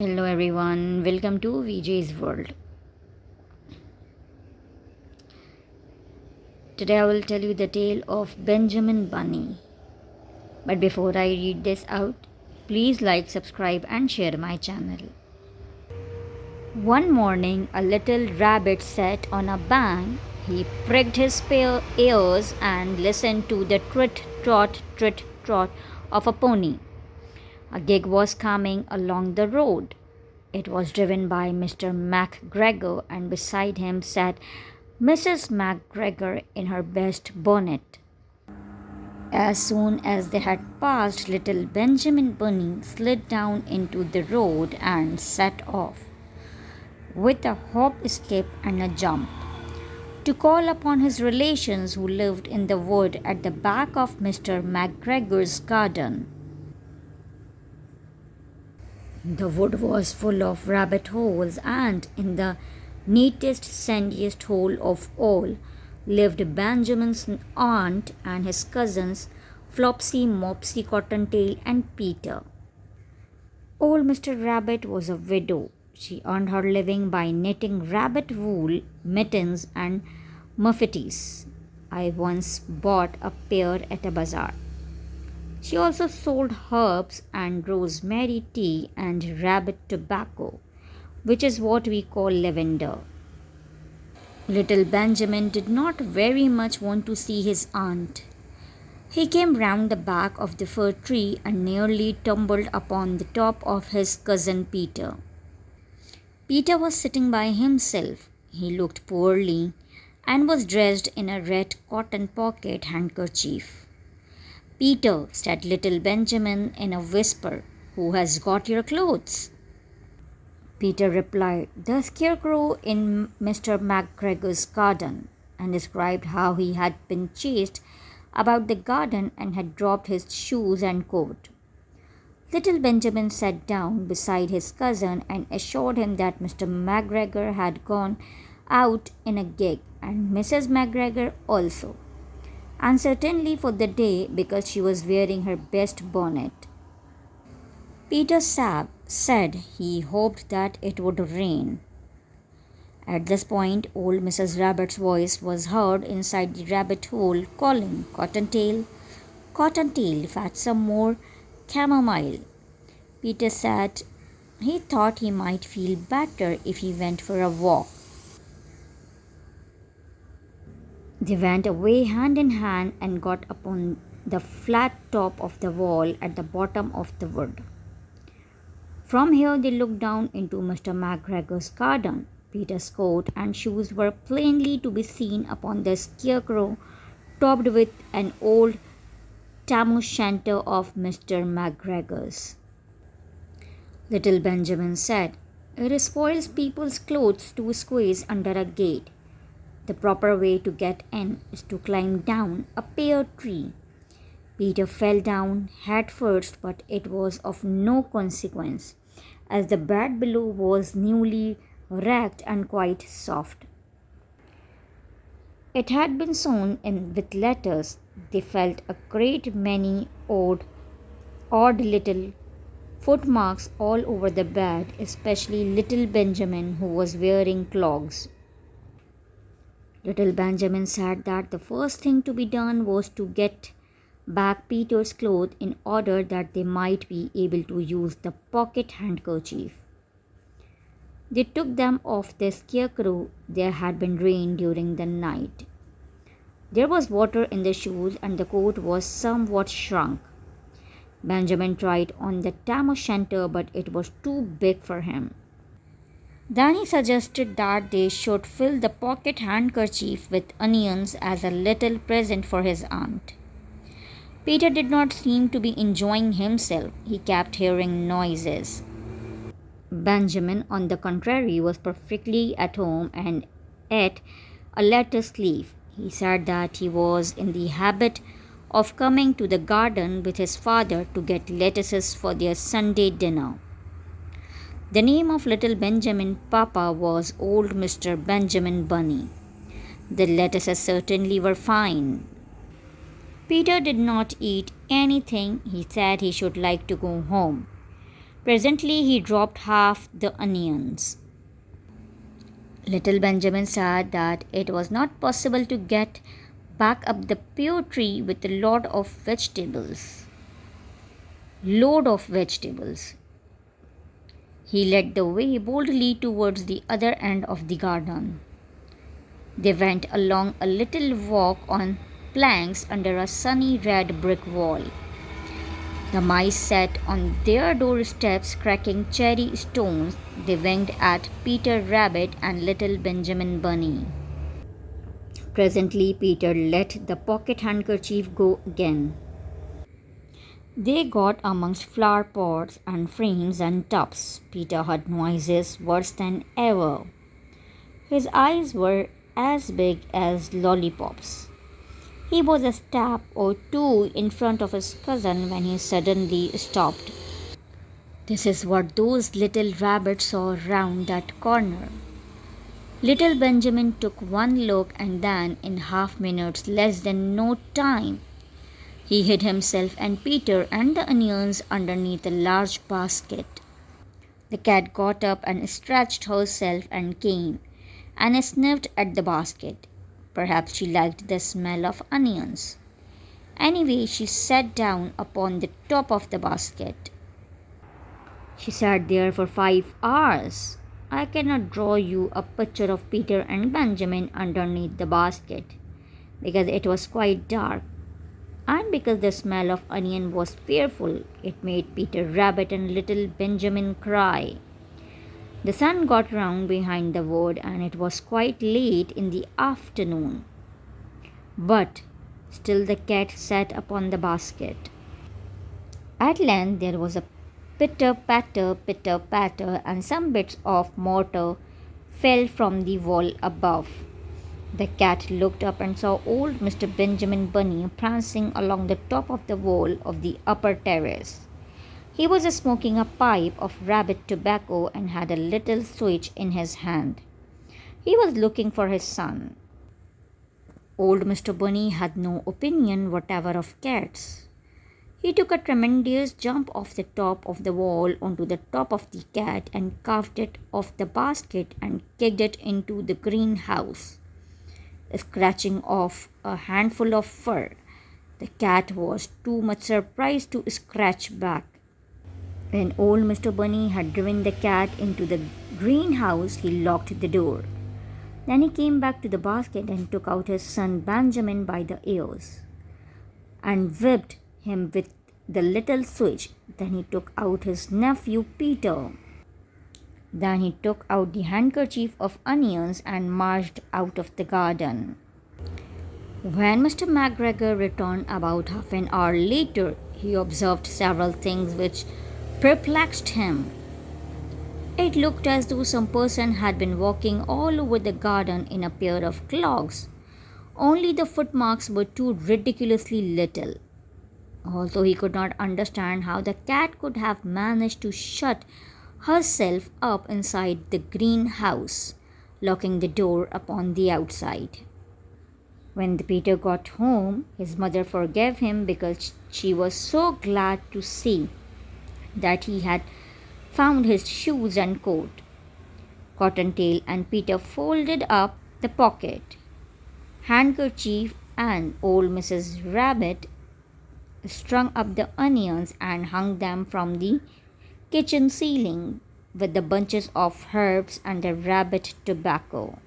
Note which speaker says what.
Speaker 1: Hello everyone, welcome to VJ's World. Today I will tell you the tale of Benjamin Bunny. But before I read this out, please like, subscribe, and share my channel. One morning, a little rabbit sat on a bank. He pricked his ears and listened to the trit trot of a pony. A gig was coming along the road. It was driven by Mr. MacGregor, and beside him sat Mrs. MacGregor in her best bonnet. As soon as they had passed, little Benjamin Bunny slid down into the road and set off, with a hop, skip, and a jump, to call upon his relations who lived in the wood at the back of Mr. MacGregor's garden. The wood was full of rabbit holes, and in the neatest, sandiest hole of all lived Benjamin's aunt and his cousins Flopsy, Mopsy, Cottontail, and Peter. Old Mr. Rabbit was a widow. She earned her living by knitting rabbit wool mittens and muffatees. I once bought a pair at a bazaar. She also sold herbs and rosemary tea and rabbit tobacco, which is what we call lavender. Little Benjamin did not very much want to see his aunt. He came round the back of the fir tree and nearly tumbled upon the top of his cousin Peter. Peter was sitting by himself. He looked poorly and was dressed in a red cotton pocket handkerchief. "Peter," said little Benjamin in a whisper, "who has got your clothes?" Peter replied, "The scarecrow in Mr. MacGregor's garden," and described how he had been chased about the garden and had dropped his shoes and coat. Little Benjamin sat down beside his cousin and assured him that Mr. MacGregor had gone out in a gig, and Mrs. MacGregor also, and certainly for the day because she was wearing her best bonnet. Peter said he hoped that it would rain. At this point, old Mrs. Rabbit's voice was heard inside the rabbit hole calling, "Cottontail, Cottontail, fetch some more chamomile." Peter said he thought he might feel better if he went for a walk. They went away hand in hand and got upon the flat top of the wall at the bottom of the wood. From here they looked down into Mr. MacGregor's garden. Peter's coat and shoes were plainly to be seen upon the scarecrow, topped with an old tam o' shanter of Mr. MacGregor's. Little Benjamin said, "It spoils people's clothes to squeeze under a gate. The proper way to get in is to climb down a pear tree." Peter fell down head first, but it was of no consequence, as the bed below was newly raked and quite soft. It had been sewn in with letters. They felt a great many odd little footmarks all over the bed, especially little Benjamin, who was wearing clogs. Little Benjamin said that the first thing to be done was to get back Peter's clothes in order that they might be able to use the pocket handkerchief. They took them off the scarecrow. There had been rain during the night. There was water in the shoes, and the coat was somewhat shrunk. Benjamin tried on the tam o' shanter, but it was too big for him. Then he suggested that they should fill the pocket handkerchief with onions as a little present for his aunt. Peter did not seem to be enjoying himself. He kept hearing noises. Benjamin, on the contrary, was perfectly at home and ate a lettuce leaf. He said that he was in the habit of coming to the garden with his father to get lettuces for their Sunday dinner. The name of little Benjamin Papa was old Mr. Benjamin Bunny. The lettuces certainly were fine. Peter did not eat anything. He said he should like to go home. Presently, he dropped half the onions. Little Benjamin said that it was not possible to get back up the pear tree with a lot of vegetables. Load of vegetables. He led the way boldly towards the other end of the garden. They went along a little walk on planks under a sunny red brick wall. The mice sat on their doorsteps cracking cherry stones. They winked at Peter Rabbit and little Benjamin Bunny. Presently, Peter let the pocket handkerchief go again. They got amongst flower pots and frames and tubs. Peter heard noises worse than ever. His eyes were as big as lollipops. He was a step or two in front of his cousin when he suddenly stopped. This is what those little rabbits saw round that corner. Little Benjamin took one look and then, in half minutes less than no time, he hid himself and Peter and the onions underneath a large basket. The cat got up and stretched herself and came and sniffed at the basket. Perhaps she liked the smell of onions. Anyway, she sat down upon the top of the basket. She sat there for 5 hours. I cannot draw you a picture of Peter and Benjamin underneath the basket, because it was quite dark, and because the smell of onion was fearful. It made Peter Rabbit and little Benjamin cry. The sun got round behind the wood, and it was quite late in the afternoon. But still the cat sat upon the basket. At length there was a pitter patter, and some bits of mortar fell from the wall above. The cat looked up and saw old Mr. Benjamin Bunny prancing along the top of the wall of the upper terrace. He was smoking a pipe of rabbit tobacco and had a little switch in his hand. He was looking for his son. Old Mr. Bunny had no opinion whatever of cats. He took a tremendous jump off the top of the wall onto the top of the cat and carved it off the basket and kicked it into the greenhouse, scratching off a handful of fur. The cat was too much surprised to scratch back. When old Mr. Bunny had driven the cat into the greenhouse, he locked the door. Then he came back to the basket and took out his son Benjamin by the ears and whipped him with the little switch. Then he took out his nephew Peter. Then he took out the handkerchief of onions and marched out of the garden. When Mr. McGregor returned about half an hour later, he observed several things which perplexed him. It looked as though some person had been walking all over the garden in a pair of clogs, only the footmarks were too ridiculously little. Also, he could not understand how the cat could have managed to shut herself up inside the greenhouse, locking the door upon the outside. When the Peter got home, his mother forgave him because she was so glad to see that he had found his shoes and coat. Cottontail and Peter folded up the pocket handkerchief, and old Mrs. Rabbit strung up the onions and hung them from the kitchen ceiling with the bunches of herbs and the rabbit tobacco.